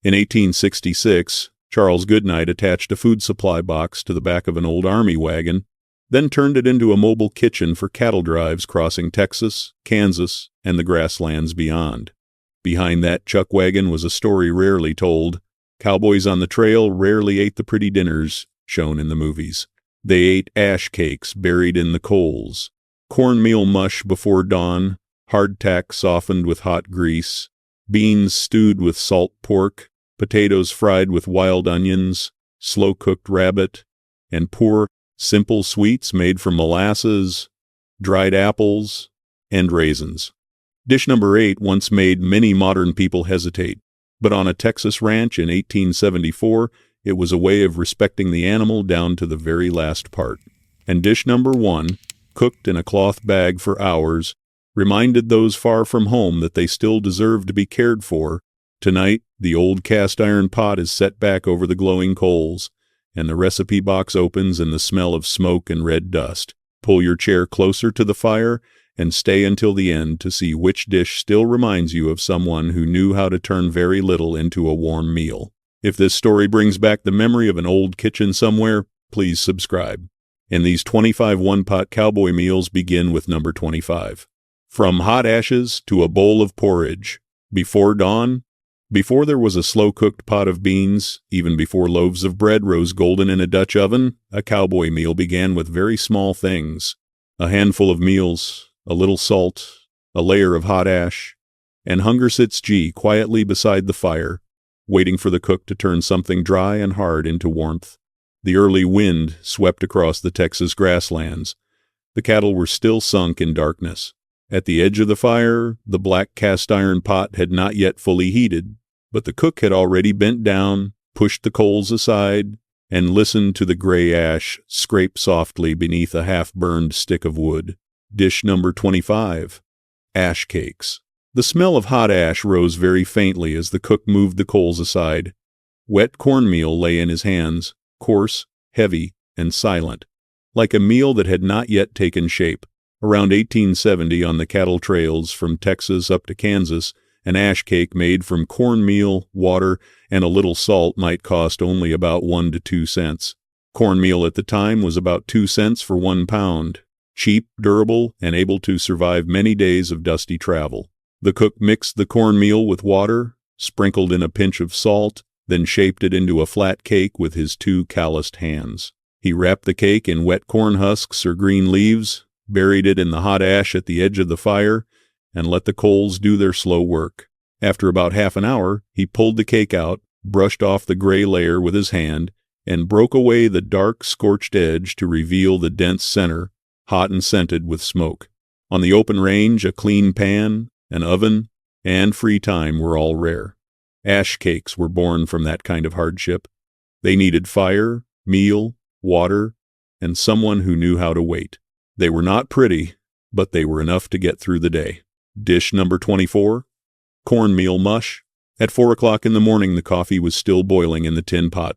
In 1866, Charles Goodnight attached a food supply box to the back of an old army wagon, then turned it into a mobile kitchen for cattle drives crossing Texas, Kansas, and the grasslands beyond. Behind that chuck wagon was a story rarely told. Cowboys on the trail rarely ate the pretty dinners shown in the movies. They ate ash cakes buried in the coals, cornmeal mush before dawn, hardtack softened with hot grease, beans stewed with salt pork, potatoes fried with wild onions, slow-cooked rabbit, and poor, simple sweets made from molasses, dried apples, and raisins. Dish number 8 once made many modern people hesitate, but on a Texas ranch in 1874, it was a way of respecting the animal down to the very last part. And dish number 1, cooked in a cloth bag for hours, reminded those far from home that they still deserve to be cared for. Tonight, the old cast-iron pot is set back over the glowing coals, and the recipe box opens in the smell of smoke and red dust. Pull your chair closer to the fire and stay until the end to see which dish still reminds you of someone who knew how to turn very little into a warm meal. If this story brings back the memory of an old kitchen somewhere, please subscribe. And these 25 one-pot cowboy meals begin with number 25. From hot ashes to a bowl of porridge. Before dawn, before there was a slow-cooked pot of beans, even before loaves of bread rose golden in a Dutch oven, a cowboy meal began with very small things. A handful of meals, a little salt, a layer of hot ash, and hunger sits quietly beside the fire, waiting for the cook to turn something dry and hard into warmth. The early wind swept across the Texas grasslands. The cattle were still sunk in darkness. At the edge of the fire, the black cast-iron pot had not yet fully heated, but the cook had already bent down, pushed the coals aside, and listened to the gray ash scrape softly beneath a half-burned stick of wood. Dish number 25. Ash cakes. The smell of hot ash rose very faintly as the cook moved the coals aside. Wet cornmeal lay in his hands, coarse, heavy, and silent, like a meal that had not yet taken shape. Around 1870, on the cattle trails from Texas up to Kansas, an ash cake made from cornmeal, water, and a little salt might cost only about 1 to 2 cents. Cornmeal at the time was about 2 cents for 1 pound. Cheap, durable, and able to survive many days of dusty travel. The cook mixed the cornmeal with water, sprinkled in a pinch of salt, then shaped it into a flat cake with his 2 calloused hands. He wrapped the cake in wet corn husks or green leaves, buried it in the hot ash at the edge of the fire, and let the coals do their slow work. After about half an hour, he pulled the cake out, brushed off the gray layer with his hand, and broke away the dark, scorched edge to reveal the dense center, hot and scented with smoke. On the open range, a clean pan, an oven, and free time were all rare. Ash cakes were born from that kind of hardship. They needed fire, meal, water, and someone who knew how to wait. They were not pretty, but they were enough to get through the day. Dish number 24. Cornmeal mush. At 4 o'clock in the morning, the coffee was still boiling in the tin pot.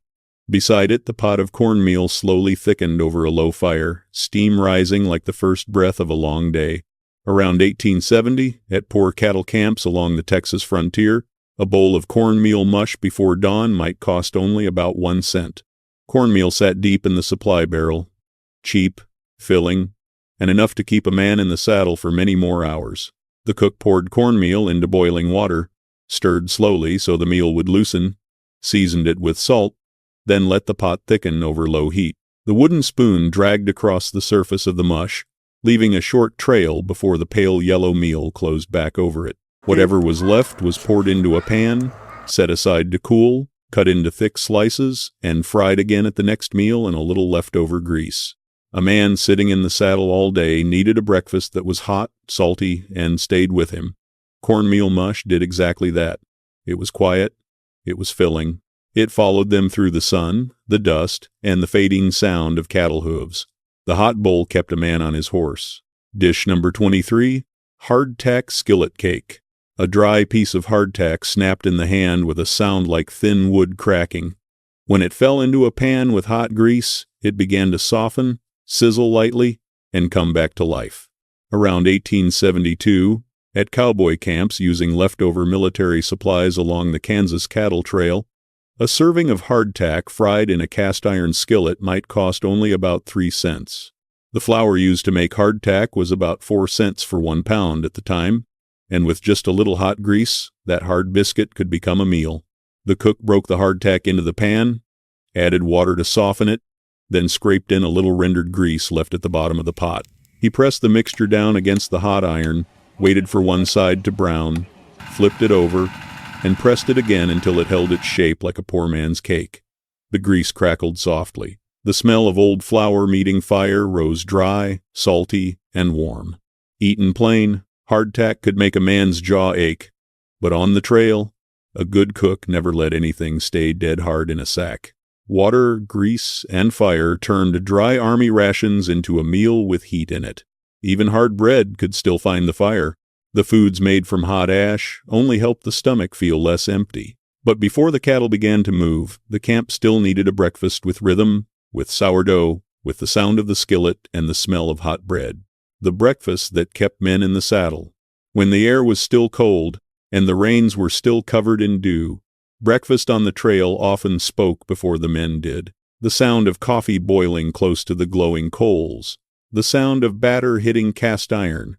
Beside it, the pot of cornmeal slowly thickened over a low fire, steam rising like the first breath of a long day. Around 1870, at poor cattle camps along the Texas frontier, a bowl of cornmeal mush before dawn might cost only about 1 cent. Cornmeal sat deep in the supply barrel, cheap, filling, and enough to keep a man in the saddle for many more hours. The cook poured cornmeal into boiling water, stirred slowly so the meal would loosen, seasoned it with salt, then let the pot thicken over low heat. The wooden spoon dragged across the surface of the mush, leaving a short trail before the pale yellow meal closed back over it. Whatever was left was poured into a pan, set aside to cool, cut into thick slices, and fried again at the next meal in a little leftover grease. A man sitting in the saddle all day needed a breakfast that was hot, salty, and stayed with him. Cornmeal mush did exactly that. It was quiet. It was filling. It followed them through the sun, the dust, and the fading sound of cattle hooves. The hot bowl kept a man on his horse. Dish number 23, hardtack skillet cake. A dry piece of hardtack snapped in the hand with a sound like thin wood cracking. When it fell into a pan with hot grease, it began to soften, sizzle lightly, and come back to life. Around 1872, At cowboy camps using leftover military supplies along the Kansas cattle trail, a serving of hardtack fried in a cast-iron skillet might cost only about 3 cents. The flour used to make hardtack was about 4 cents for 1 pound at the time, and with just a little hot grease, that hard biscuit could become a meal. The cook broke the hardtack into the pan, added water to soften it, then scraped in a little rendered grease left at the bottom of the pot. He pressed the mixture down against the hot iron, waited for one side to brown, flipped it over, and pressed it again until it held its shape like a poor man's cake. The grease crackled softly. The smell of old flour meeting fire rose dry, salty, and warm. Eaten plain, hardtack could make a man's jaw ache, but on the trail, a good cook never let anything stay dead hard in a sack. Water, grease, and fire turned dry army rations into a meal with heat in it. Even hard bread could still find the fire. The foods made from hot ash only helped the stomach feel less empty. But before the cattle began to move, the camp still needed a breakfast with rhythm, with sourdough, with the sound of the skillet and the smell of hot bread. The breakfast that kept men in the saddle. When the air was still cold, and the reins were still covered in dew, breakfast on the trail often spoke before the men did. The sound of coffee boiling close to the glowing coals, the sound of batter hitting cast iron,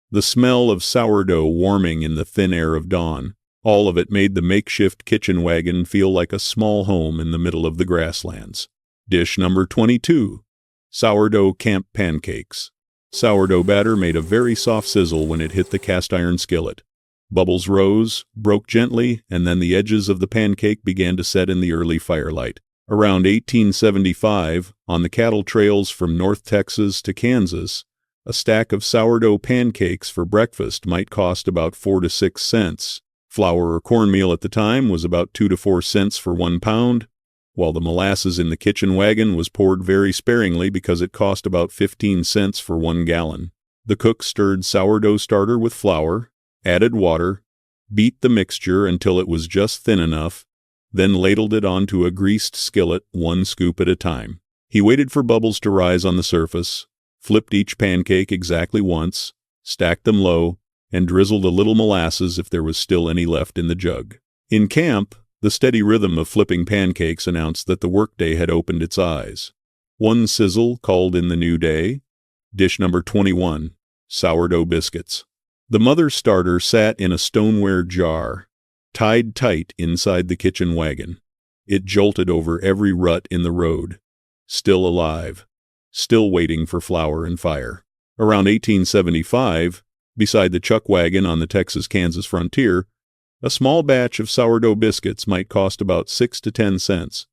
the smell of sourdough warming in the thin air of dawn, all of it made the makeshift kitchen wagon feel like a small home in the middle of the grasslands. Dish number 22, sourdough camp pancakes. Sourdough batter made a very soft sizzle when it hit the cast iron skillet. Bubbles rose, broke gently, and then the edges of the pancake began to set in the early firelight. Around 1875, on the cattle trails from North Texas to Kansas, a stack of sourdough pancakes for breakfast might cost about 4 to 6 cents. Flour or cornmeal at the time was about 2 to 4 cents for 1 pound, while the molasses in the kitchen wagon was poured very sparingly because it cost about 15 cents for 1 gallon. The cook stirred sourdough starter with flour, added water, beat the mixture until it was just thin enough, then ladled it onto a greased skillet 1 scoop at a time. He waited for bubbles to rise on the surface, flipped each pancake exactly once, stacked them low, and drizzled a little molasses if there was still any left in the jug. In camp, the steady rhythm of flipping pancakes announced that the workday had opened its eyes. 1 sizzle called in the new day. Dish number 21, sourdough biscuits. The mother's starter sat in a stoneware jar, tied tight inside the kitchen wagon. It jolted over every rut in the road, still alive, still waiting for flour and fire. Around 1875, beside the chuck wagon on the Texas-Kansas frontier, a small batch of sourdough biscuits might cost about 6 to 10 cents,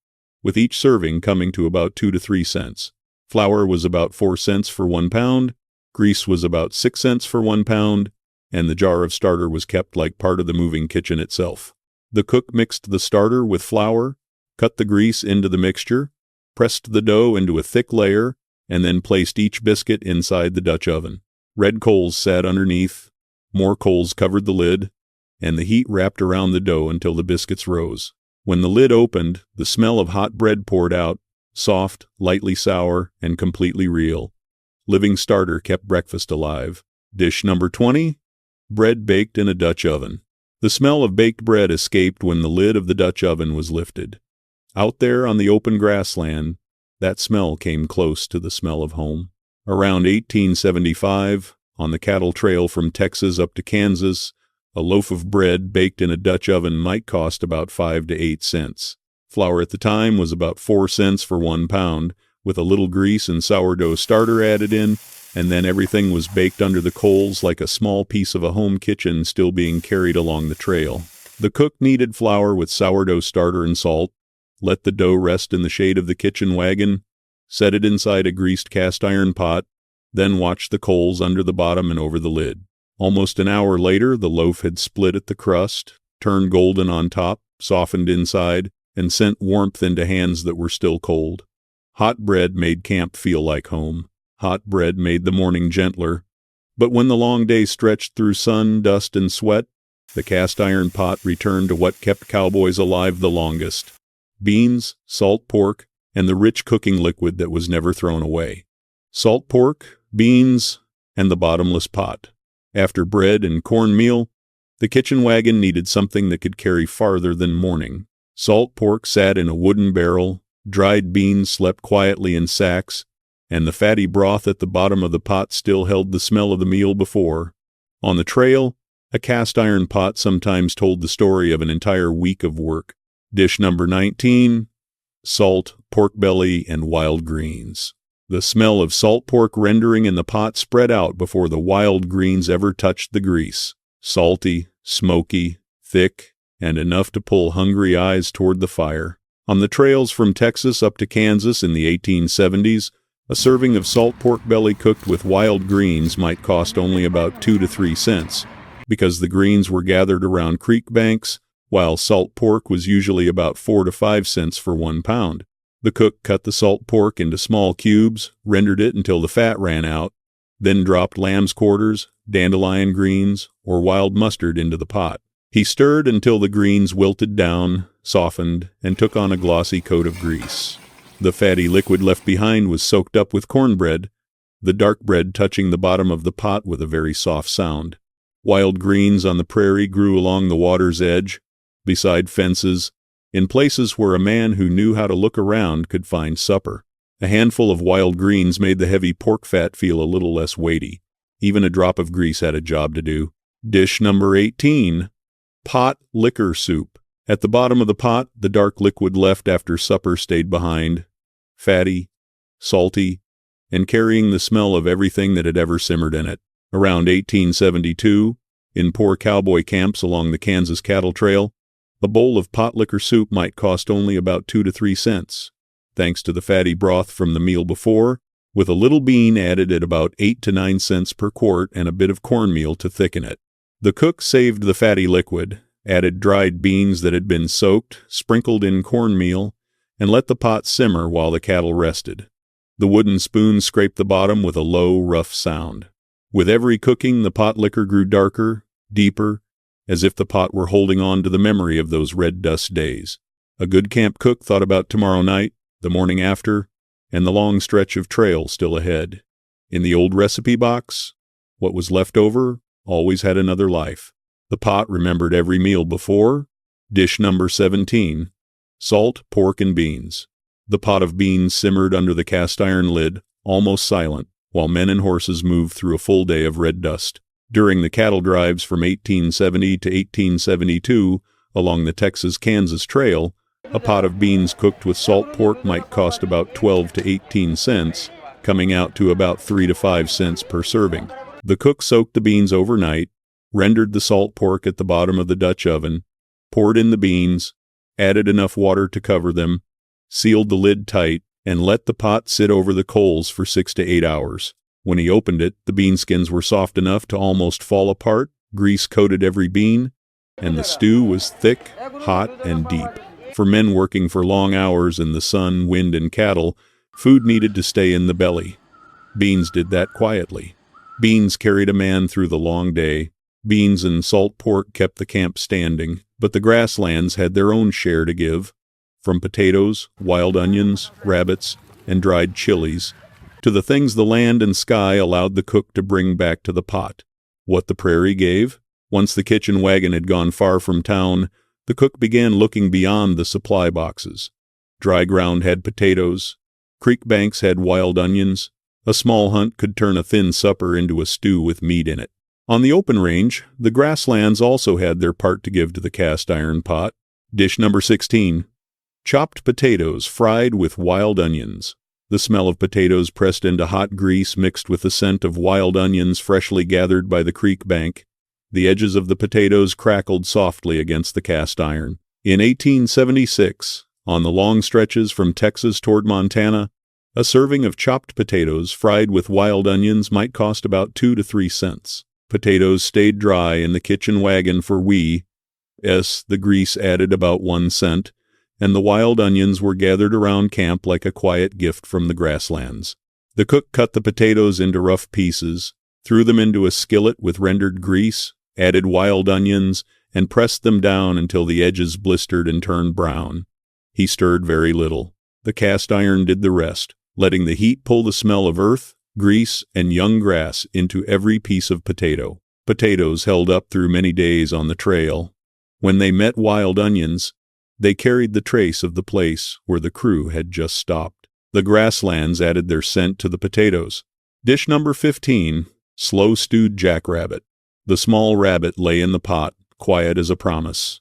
with each serving coming to about 2 to 3 cents. Flour was about 4 cents for 1 pound, grease was about 6 cents for 1 pound, and the jar of starter was kept like part of the moving kitchen itself. The cook mixed the starter with flour, cut the grease into the mixture, pressed the dough into a thick layer, and then placed each biscuit inside the Dutch oven. Red coals sat underneath, more coals covered the lid, and the heat wrapped around the dough until the biscuits rose. When the lid opened, the smell of hot bread poured out, soft, lightly sour, and completely real. Living starter kept breakfast alive. Dish number 20, bread baked in a Dutch oven. The smell of baked bread escaped when the lid of the Dutch oven was lifted. Out there on the open grassland, that smell came close to the smell of home. Around 1875, on the cattle trail from Texas up to Kansas, a loaf of bread baked in a Dutch oven might cost about 5 to 8 cents. Flour at the time was about 4 cents for 1 pound, with a little grease and sourdough starter added in, and then everything was baked under the coals like a small piece of a home kitchen still being carried along the trail. The cook kneaded flour with sourdough starter and salt, let the dough rest in the shade of the kitchen wagon, set it inside a greased cast iron pot, then watched the coals under the bottom and over the lid. Almost an hour later, the loaf had split at the crust, turned golden on top, softened inside, and sent warmth into hands that were still cold. Hot bread made camp feel like home. Hot bread made the morning gentler. But when the long day stretched through sun, dust, and sweat, the cast iron pot returned to what kept cowboys alive the longest: beans, salt pork, and the rich cooking liquid that was never thrown away. Salt pork, beans, and the bottomless pot. After bread and cornmeal, the kitchen wagon needed something that could carry farther than morning. Salt pork sat in a wooden barrel, dried beans slept quietly in sacks, and the fatty broth at the bottom of the pot still held the smell of the meal before. On the trail, a cast-iron pot sometimes told the story of an entire week of work. Dish number 19, salt, pork belly, and wild greens. The smell of salt pork rendering in the pot spread out before the wild greens ever touched the grease. Salty, smoky, thick, and enough to pull hungry eyes toward the fire. On the trails from Texas up to Kansas in the 1870s, a serving of salt pork belly cooked with wild greens might cost only about 2 to 3 cents, because the greens were gathered around creek banks, while salt pork was usually about 4 to 5 cents for 1 pound. The cook cut the salt pork into small cubes, rendered it until the fat ran out, then dropped lamb's quarters, dandelion greens, or wild mustard into the pot. He stirred until the greens wilted down, softened, and took on a glossy coat of grease. The fatty liquid left behind was soaked up with cornbread, the dark bread touching the bottom of the pot with a very soft sound. Wild greens on the prairie grew along the water's edge, beside fences, in places where a man who knew how to look around could find supper. A handful of wild greens made the heavy pork fat feel a little less weighty. Even a drop of grease had a job to do. Dish number 18, pot liquor soup. At the bottom of the pot, the dark liquid left after supper stayed behind, fatty, salty, and carrying the smell of everything that had ever simmered in it. Around 1872, in poor cowboy camps along the Kansas Cattle Trail, a bowl of pot liquor soup might cost only about 2 to 3 cents, thanks to the fatty broth from the meal before, with a little bean added at about 8 to 9 cents per quart and a bit of cornmeal to thicken it. The cook saved the fatty liquid, added dried beans that had been soaked, sprinkled in cornmeal, and let the pot simmer while the cattle rested. The wooden spoon scraped the bottom with a low, rough sound. With every cooking, the pot liquor grew darker, deeper, as if the pot were holding on to the memory of those red dust days. A good camp cook thought about tomorrow night, the morning after, and the long stretch of trail still ahead. In the old recipe box, what was left over always had another life. The pot remembered every meal before. Dish number 17, salt, pork, and beans. The pot of beans simmered under the cast-iron lid, almost silent, while men and horses moved through a full day of red dust. During the cattle drives from 1870 to 1872 along the Texas-Kansas Trail, a pot of beans cooked with salt pork might cost about 12 to 18 cents, coming out to about 3 to 5 cents per serving. The cook soaked the beans overnight, rendered the salt pork at the bottom of the Dutch oven, poured in the beans, added enough water to cover them, sealed the lid tight, and let the pot sit over the coals for 6 to 8 hours. When he opened it, the bean skins were soft enough to almost fall apart, grease coated every bean, and the stew was thick, hot, and deep. For men working for long hours in the sun, wind, and cattle, food needed to stay in the belly. Beans did that quietly. Beans carried a man through the long day. Beans and salt pork kept the camp standing, but the grasslands had their own share to give. From potatoes, wild onions, rabbits, and dried chilies, to the things the land and sky allowed the cook to bring back to the pot. What the prairie gave? Once the kitchen wagon had gone far from town, the cook began looking beyond the supply boxes. Dry ground had potatoes. Creek banks had wild onions. A small hunt could turn a thin supper into a stew with meat in it. On the open range, the grasslands also had their part to give to the cast-iron pot. Dish number 16, chopped potatoes fried with wild onions. The smell of potatoes pressed into hot grease mixed with the scent of wild onions freshly gathered by the creek bank. The edges of the potatoes crackled softly against the cast iron. In 1876, on the long stretches from Texas toward Montana, a serving of chopped potatoes fried with wild onions might cost about 2 to 3 cents. Potatoes stayed dry in the kitchen wagon for the grease added about 1 cent, and the wild onions were gathered around camp like a quiet gift from the grasslands. The cook cut the potatoes into rough pieces, threw them into a skillet with rendered grease, added wild onions, and pressed them down until the edges blistered and turned brown. He stirred very little. The cast iron did the rest, letting the heat pull the smell of earth, grease, and young grass into every piece of potato. Potatoes held up through many days on the trail. When they met wild onions, they carried the trace of the place where the crew had just stopped. The grasslands added their scent to the potatoes. Dish number 15, slow stewed jackrabbit. The small rabbit lay in the pot, quiet as a promise.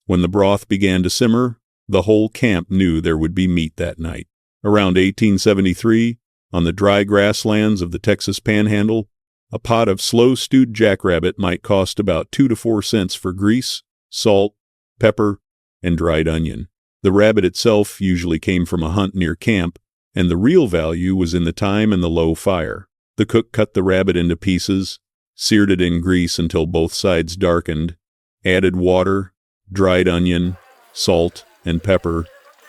When the broth began to simmer, the whole camp knew there would be meat that night. Around 1873, on the dry grasslands of the Texas Panhandle, a pot of slow-stewed jackrabbit might cost about 2 to 4 cents for grease, salt, pepper, and dried onion. The rabbit itself usually came from a hunt near camp, and the real value was in the time and the low fire. The cook cut the rabbit into pieces, seared it in grease until both sides darkened, added water, dried onion, salt, and pepper,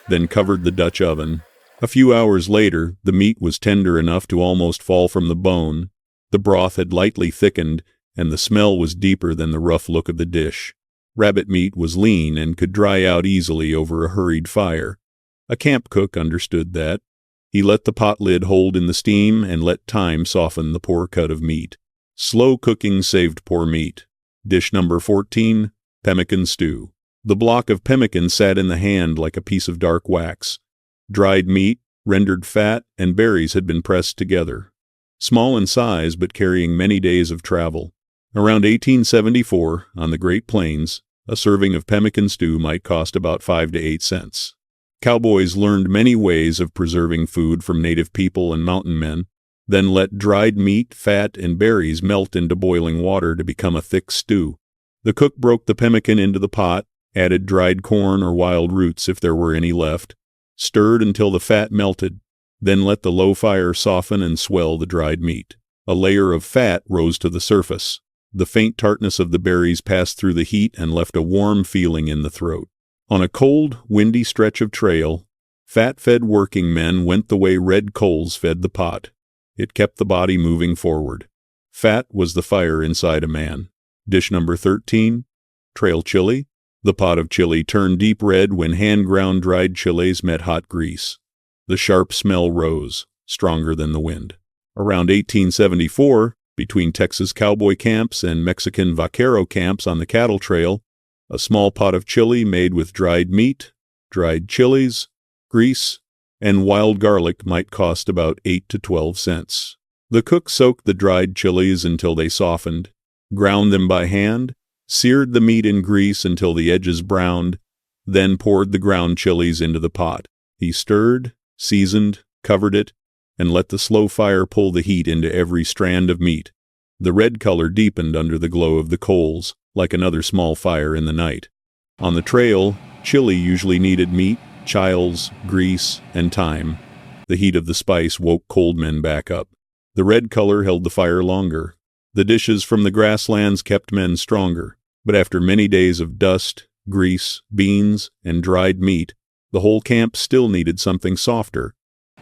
then covered the Dutch oven. A few hours later, the meat was tender enough to almost fall from the bone. The broth had lightly thickened, and the smell was deeper than the rough look of the dish. Rabbit meat was lean and could dry out easily over a hurried fire. A camp cook understood that. He let the pot lid hold in the steam and let time soften the poor cut of meat. Slow cooking saved poor meat. Dish number 14, pemmican stew. The block of pemmican sat in the hand like a piece of dark wax. Dried meat, rendered fat, and berries had been pressed together. Small in size but carrying many days of travel. Around 1874, on the Great Plains, a serving of pemmican stew might cost about 5 to 8 cents. Cowboys learned many ways of preserving food from native people and mountain men, then let dried meat, fat, and berries melt into boiling water to become a thick stew. The cook broke the pemmican into the pot, added dried corn or wild roots if there were any left, stirred until the fat melted, then let the low fire soften and swell the dried meat. A layer of fat rose to the surface. The faint tartness of the berries passed through the heat and left a warm feeling in the throat. On a cold, windy stretch of trail, fat-fed working men went the way red coals fed the pot. It kept the body moving forward. Fat was the fire inside a man. Dish number 13, trail chili. The pot of chili turned deep red when hand-ground dried chilies met hot grease. The sharp smell rose, stronger than the wind. Around 1874, between Texas cowboy camps and Mexican vaquero camps on the cattle trail, a small pot of chili made with dried meat, dried chilies, grease, and wild garlic might cost about 8 to 12 cents. The cook soaked the dried chilies until they softened, ground them by hand, seared the meat in grease until the edges browned, then poured the ground chilies into the pot. He stirred, seasoned, covered it, and let the slow fire pull the heat into every strand of meat. The red color deepened under the glow of the coals, like another small fire in the night. On the trail, chili usually needed meat, chiles, grease, and thyme. The heat of the spice woke cold men back up. The red color held the fire longer. The dishes from the grasslands kept men stronger, but after many days of dust, grease, beans, and dried meat, the whole camp still needed something softer,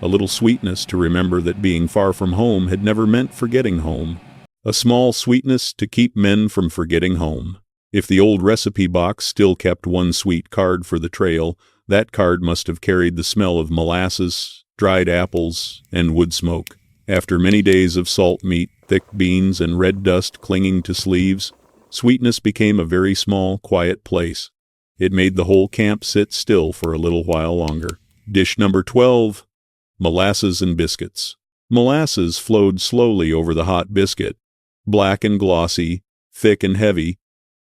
a little sweetness to remember that being far from home had never meant forgetting home, a small sweetness to keep men from forgetting home. If the old recipe box still kept one sweet card for the trail, that card must have carried the smell of molasses, dried apples, and wood smoke. After many days of salt meat, thick beans, and red dust clinging to sleeves, sweetness became a very small, quiet place. It made the whole camp sit still for a little while longer. Dish number 12, molasses and biscuits. Molasses flowed slowly over the hot biscuit, black and glossy, thick and heavy,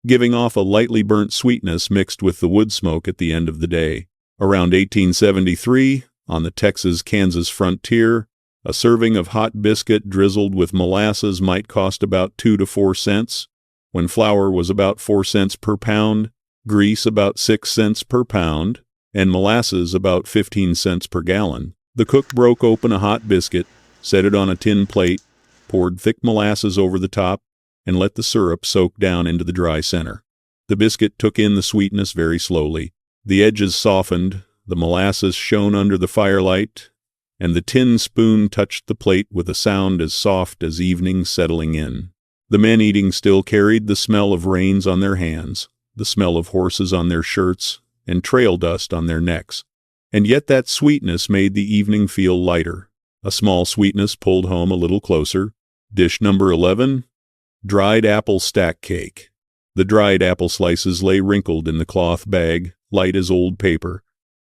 giving off a lightly burnt sweetness mixed with the wood smoke at the end of the day. Around 1873, on the Texas-Kansas frontier, a serving of hot biscuit drizzled with molasses might cost about 2 to 4 cents, when flour was about 4 cents per pound, grease about 6 cents per pound, and molasses about 15 cents per gallon. The cook broke open a hot biscuit, set it on a tin plate, poured thick molasses over the top, and let the syrup soak down into the dry center. The biscuit took in the sweetness very slowly. The edges softened, the molasses shone under the firelight, and the tin spoon touched the plate with a sound as soft as evening settling in. The men eating still carried the smell of reins on their hands, the smell of horses on their shirts, and trail dust on their necks. And yet that sweetness made the evening feel lighter. A small sweetness pulled home a little closer. Dish number 11, Dried apple stack cake. The dried apple slices lay wrinkled in the cloth bag, light as old paper.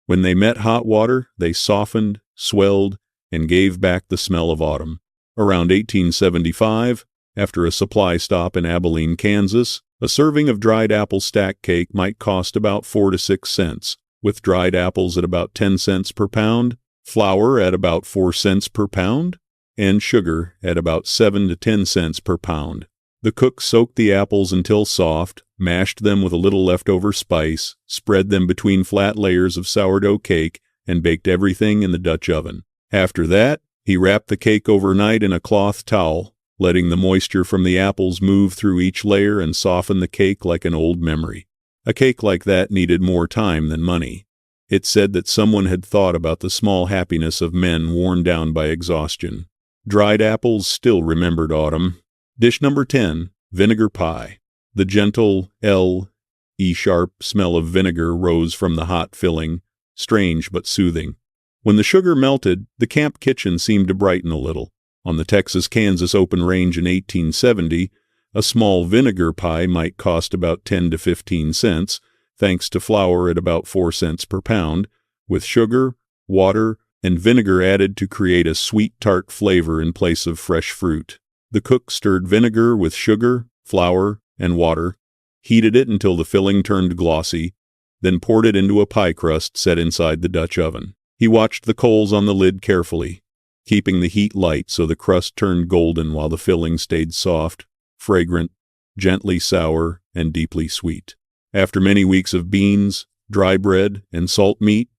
When they met hot water, they softened, swelled, and gave back the smell of autumn. Around 1875, after a supply stop in Abilene, Kansas, a serving of dried apple stack cake might cost about 4 to 6 cents, with dried apples at about 10 cents per pound, flour at about 4 cents per pound, and sugar at about 7 to 10 cents per pound. The cook soaked the apples until soft, mashed them with a little leftover spice, spread them between flat layers of sourdough cake, and baked everything in the Dutch oven. After that, he wrapped the cake overnight in a cloth towel, letting the moisture from the apples move through each layer and soften the cake like an old memory. A cake like that needed more time than money. It said that someone had thought about the small happiness of men worn down by exhaustion. Dried apples still remembered autumn. Dish number 10, vinegar pie. The gentle L-E-sharp smell of vinegar rose from the hot filling, strange but soothing. When the sugar melted, the camp kitchen seemed to brighten a little. On the Texas-Kansas open range in 1870, a small vinegar pie might cost about 10 to 15 cents, thanks to flour at about 4 cents per pound, with sugar, water, and vinegar added to create a sweet tart flavor in place of fresh fruit. The cook stirred vinegar with sugar, flour, and water, heated it until the filling turned glossy, then poured it into a pie crust set inside the Dutch oven. He watched the coals on the lid carefully, keeping the heat light so the crust turned golden while the filling stayed soft, fragrant, gently sour, and deeply sweet. After many weeks of beans, dry bread, and salt meat,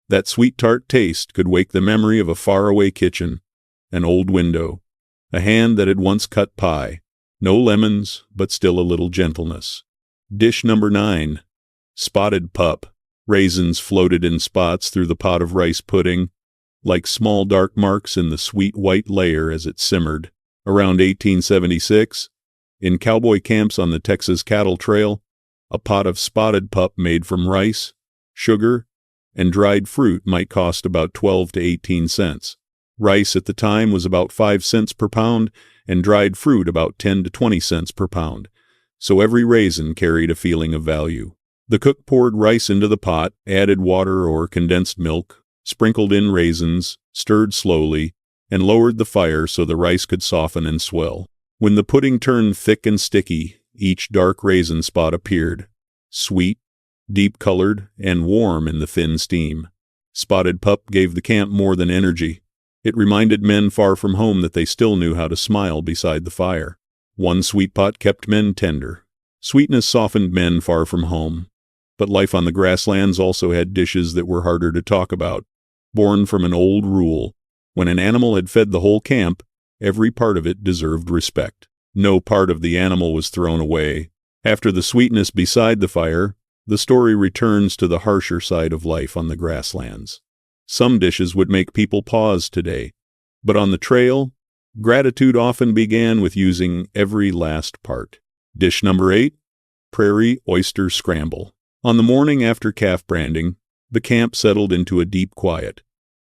that sweet tart taste could wake the memory of a faraway kitchen, an old window, a hand that had once cut pie. No lemons, but still a little gentleness. Dish number 9, spotted pup. Raisins floated in spots through the pot of rice pudding, like small dark marks in the sweet white layer as it simmered. Around 1876, in cowboy camps on the Texas Cattle Trail, a pot of spotted pup made from rice, sugar, and dried fruit might cost about 12 to 18 cents. Rice at the time was about 5 cents per pound, and dried fruit about 10 to 20 cents per pound, so every raisin carried a feeling of value. The cook poured rice into the pot, added water or condensed milk, sprinkled in raisins, stirred slowly, and lowered the fire so the rice could soften and swell. When the pudding turned thick and sticky, each dark raisin spot appeared, sweet, deep-colored, and warm in the thin steam. Spotted pup gave the camp more than energy. It reminded men far from home that they still knew how to smile beside the fire. One sweet pot kept men tender. Sweetness softened men far from home. But life on the grasslands also had dishes that were harder to talk about, born from an old rule. When an animal had fed the whole camp, every part of it deserved respect. No part of the animal was thrown away. After the sweetness beside the fire, the story returns to the harsher side of life on the grasslands. Some dishes would make people pause today, but on the trail, gratitude often began with using every last part. Dish number 8, prairie oyster scramble. On the morning after calf branding, the camp settled into a deep quiet.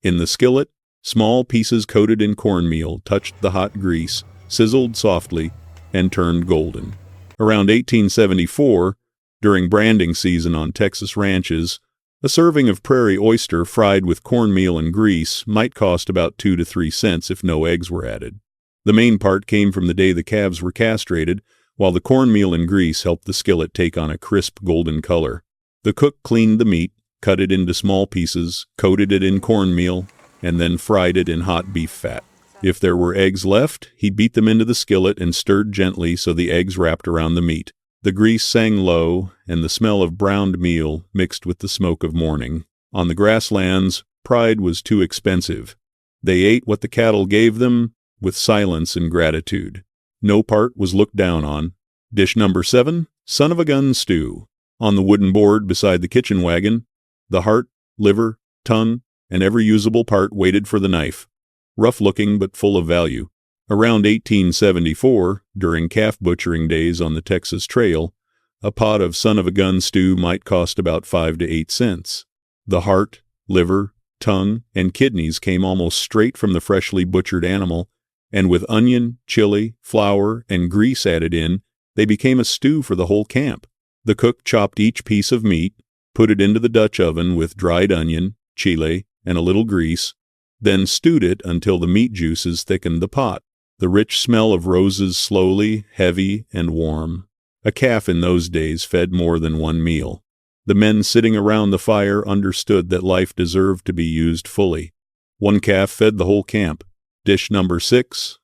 In the skillet, small pieces coated in cornmeal touched the hot grease, sizzled softly, and turned golden. Around 1874, during branding season on Texas ranches, a serving of prairie oyster fried with cornmeal and grease might cost about 2 to 3 cents if no eggs were added. The main part came from the day the calves were castrated, while the cornmeal and grease helped the skillet take on a crisp golden color. The cook cleaned the meat, cut it into small pieces, coated it in cornmeal, and then fried it in hot beef fat. If there were eggs left, he beat them into the skillet and stirred gently so the eggs wrapped around the meat. The grease sang low, and the smell of browned meal mixed with the smoke of morning. On the grasslands, pride was too expensive. They ate what the cattle gave them, with silence and gratitude. No part was looked down on. Dish number 7, son-of-a-gun stew. On the wooden board beside the kitchen wagon, the heart, liver, tongue, and every usable part waited for the knife. Rough-looking but full of value. Around 1874, during calf butchering days on the Texas Trail, a pot of son-of-a-gun stew might cost about 5 to 8 cents. The heart, liver, tongue, and kidneys came almost straight from the freshly butchered animal and with onion, chili, flour, and grease added in, they became a stew for the whole camp. The cook chopped each piece of meat, put it into the Dutch oven with dried onion, chile, and a little grease, then stewed it until the meat juices thickened the pot. The rich smell of roses slowly, heavy, and warm. A calf in those days fed more than one meal. The men sitting around the fire understood that life deserved to be used fully. One calf fed the whole camp. Dish number 6,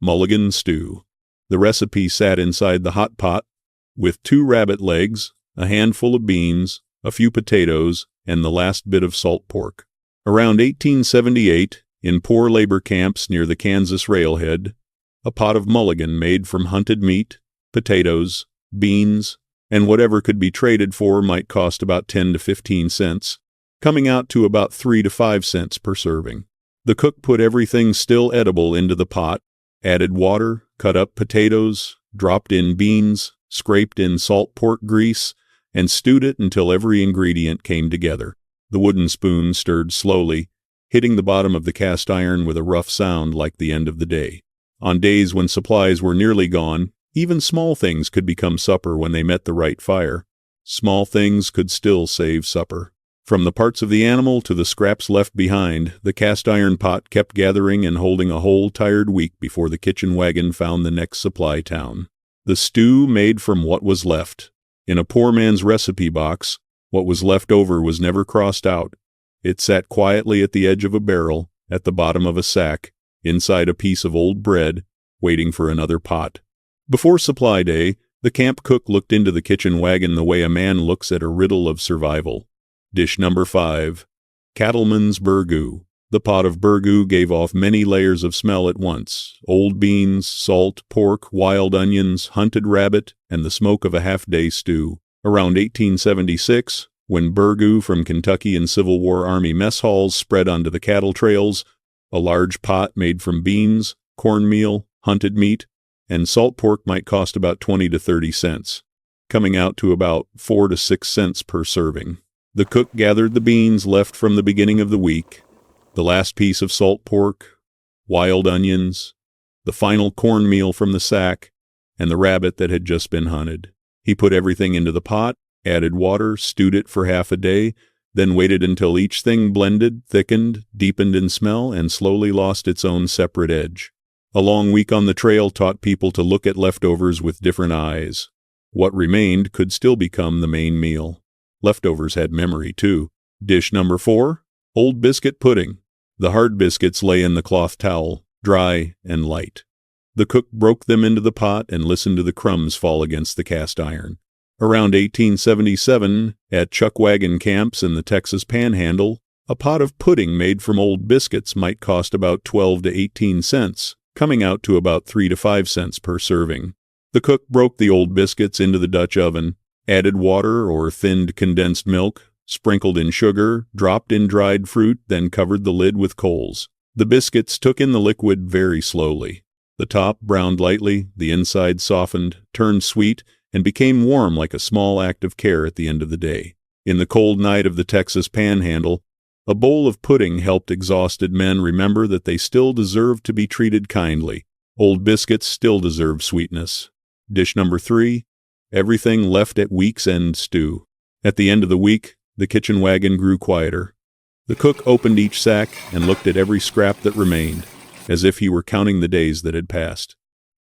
mulligan stew. The recipe sat inside the hot pot with 2 rabbit legs, a handful of beans, a few potatoes, and the last bit of salt pork. Around 1878, in poor labor camps near the Kansas railhead, a pot of mulligan made from hunted meat, potatoes, beans, and whatever could be traded for might cost about 10 to 15 cents, coming out to about 3 to 5 cents per serving. The cook put everything still edible into the pot, added water, cut up potatoes, dropped in beans, scraped in salt pork grease, and stewed it until every ingredient came together. The wooden spoon stirred slowly, hitting the bottom of the cast iron with a rough sound like the end of the day. On days when supplies were nearly gone, even small things could become supper when they met the right fire. Small things could still save supper. From the parts of the animal to the scraps left behind, the cast iron pot kept gathering and holding a whole tired week before the kitchen wagon found the next supply town. The stew made from what was left. In a poor man's recipe box, what was left over was never crossed out. It sat quietly at the edge of a barrel, at the bottom of a sack, inside a piece of old bread, waiting for another pot. Before supply day, the camp cook looked into the kitchen wagon the way a man looks at a riddle of survival. Dish number 5, cattleman's burgoo. The pot of burgoo gave off many layers of smell at once: old beans, salt, pork, wild onions, hunted rabbit, and the smoke of a half-day stew. Around 1876, when burgoo from Kentucky and Civil War Army mess halls spread onto the cattle trails, a large pot made from beans, cornmeal, hunted meat, and salt pork might cost about 20 to 30 cents, coming out to about 4 to 6 cents per serving. The cook gathered the beans left from the beginning of the week, the last piece of salt pork, wild onions, the final cornmeal from the sack, and the rabbit that had just been hunted. He put everything into the pot, added water, stewed it for half a day, then waited until each thing blended, thickened, deepened in smell, and slowly lost its own separate edge. A long week on the trail taught people to look at leftovers with different eyes. What remained could still become the main meal. Leftovers had memory, too. Dish number 4, old biscuit pudding. The hard biscuits lay in the cloth towel, dry and light. The cook broke them into the pot and listened to the crumbs fall against the cast iron. Around 1877, at chuck wagon camps in the Texas Panhandle, a pot of pudding made from old biscuits might cost about 12 to 18 cents, coming out to about 3 to 5 cents per serving. The cook broke the old biscuits into the Dutch oven, added water or thinned condensed milk, sprinkled in sugar, dropped in dried fruit, then covered the lid with coals. The biscuits took in the liquid very slowly. The top browned lightly, the inside softened, turned sweet, and became warm like a small act of care at the end of the day. In the cold night of the Texas Panhandle, a bowl of pudding helped exhausted men remember that they still deserved to be treated kindly. Old biscuits still deserve sweetness. Dish number 3, everything left at week's end stew. At the end of the week, the kitchen wagon grew quieter. The cook opened each sack and looked at every scrap that remained, as if he were counting the days that had passed.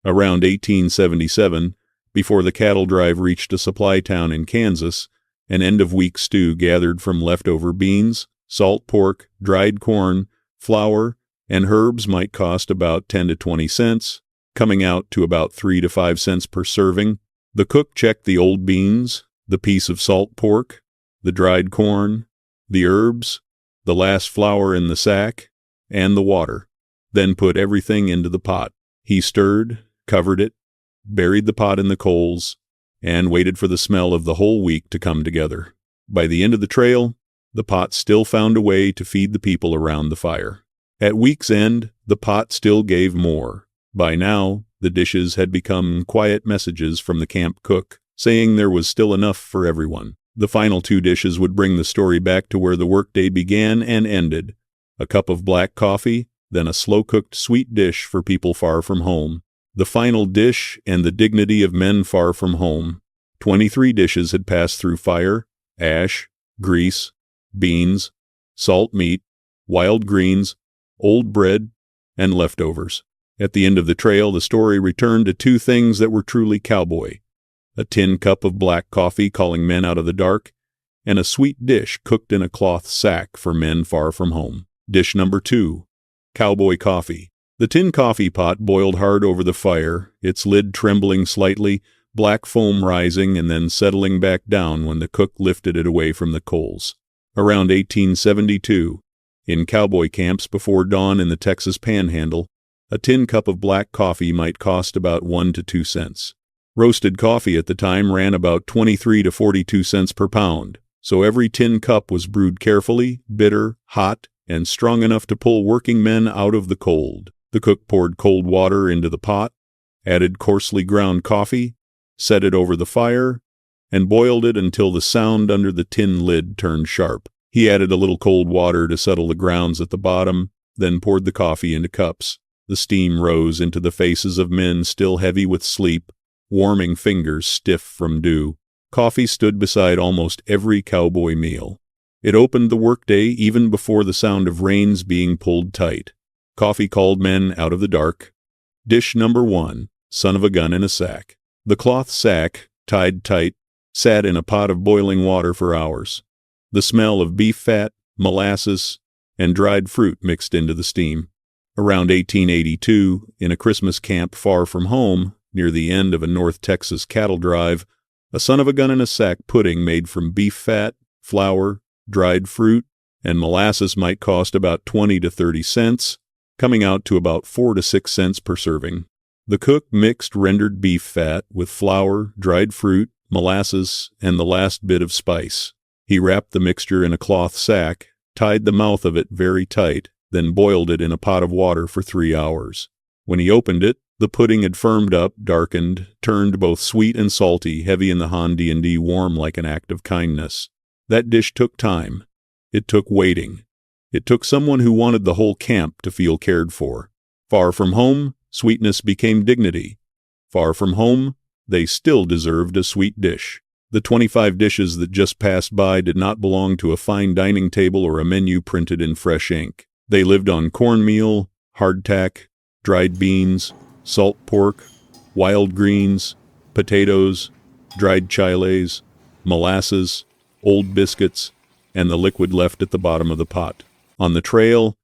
Around 1877, before the cattle drive reached a supply town in Kansas, an end-of-week stew gathered from leftover beans, salt pork, dried corn, flour, and herbs might cost about 10 to 20 cents, coming out to about 3 to 5 cents per serving. The cook checked the old beans, the piece of salt pork, the dried corn, the herbs, the last flour in the sack, and the water, then put everything into the pot. He stirred, covered it, buried the pot in the coals, and waited for the smell of the whole week to come together. By the end of the trail, the pot still found a way to feed the people around the fire. At week's end, the pot still gave more. By now, the dishes had become quiet messages from the camp cook, saying there was still enough for everyone. The final 2 dishes would bring the story back to where the workday began and ended: a cup of black coffee then a slow-cooked sweet dish for people far from home. The final dish and the dignity of men far from home. 23 dishes had passed through fire, ash, grease, beans, salt meat, wild greens, old bread, and leftovers. At the end of the trail, the story returned to two things that were truly cowboy: a tin cup of black coffee calling men out of the dark, and a sweet dish cooked in a cloth sack for men far from home. Dish number 2, cowboy coffee. The tin coffee pot boiled hard over the fire, its lid trembling slightly, black foam rising and then settling back down when the cook lifted it away from the coals. Around 1872, in cowboy camps before dawn in the Texas Panhandle, a tin cup of black coffee might cost about 1 to 2 cents. Roasted coffee at the time ran about 23 to 42 cents per pound, so every tin cup was brewed carefully, bitter, hot, and strong enough to pull working men out of the cold. The cook poured cold water into the pot, added coarsely ground coffee, set it over the fire, and boiled it until the sound under the tin lid turned sharp. He added a little cold water to settle the grounds at the bottom, then poured the coffee into cups. The steam rose into the faces of men still heavy with sleep, warming fingers stiff from dew. Coffee stood beside almost every cowboy meal. It opened the workday even before the sound of reins being pulled tight. Coffee called men out of the dark. Dish number 1, son of a gun in a sack. The cloth sack, tied tight, sat in a pot of boiling water for hours. The smell of beef fat, molasses, and dried fruit mixed into the steam. Around 1882, in a Christmas camp far from home, near the end of a North Texas cattle drive, a son of a gun in a sack pudding made from beef fat, flour, dried fruit, and molasses might cost about 20 to 30 cents, coming out to about 4 to 6 cents per serving. The cook mixed rendered beef fat with flour, dried fruit, molasses, and the last bit of spice. He wrapped the mixture in a cloth sack, tied the mouth of it very tight, then boiled it in a pot of water for 3 hours. When he opened it, the pudding had firmed up, darkened, turned both sweet and salty, heavy in the handy, warm like an act of kindness. That dish took time. It took waiting. It took someone who wanted the whole camp to feel cared for. Far from home, sweetness became dignity. Far from home, they still deserved a sweet dish. The 25 dishes that just passed by did not belong to a fine dining table or a menu printed in fresh ink. They lived on cornmeal, hardtack, dried beans, salt pork, wild greens, potatoes, dried chiles, molasses, old biscuits, and the liquid left at the bottom of the pot. On the trail,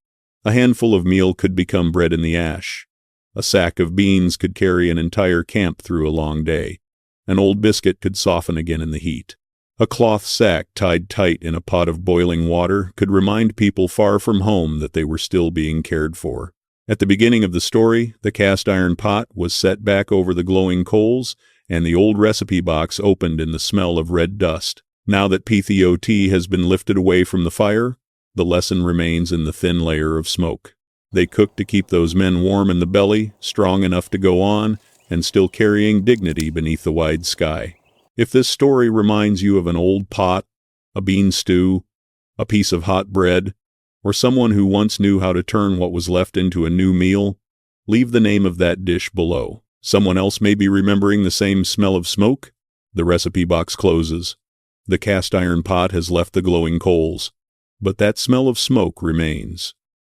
a handful of meal could become bread in the ash. A sack of beans could carry an entire camp through a long day. An old biscuit could soften again in the heat. A cloth sack tied tight in a pot of boiling water could remind people far from home that they were still being cared for. At the beginning of the story, the cast iron pot was set back over the glowing coals, and the old recipe box opened in the smell of red dust. Now that PTOT has been lifted away from the fire, the lesson remains in the thin layer of smoke. They cooked to keep those men warm in the belly, strong enough to go on, and still carrying dignity beneath the wide sky. If this story reminds you of an old pot, a bean stew, a piece of hot bread, or someone who once knew how to turn what was left into a new meal, leave the name of that dish below. Someone else may be remembering the same smell of smoke. The recipe box closes. The cast iron pot has left the glowing coals, but that smell of smoke remains.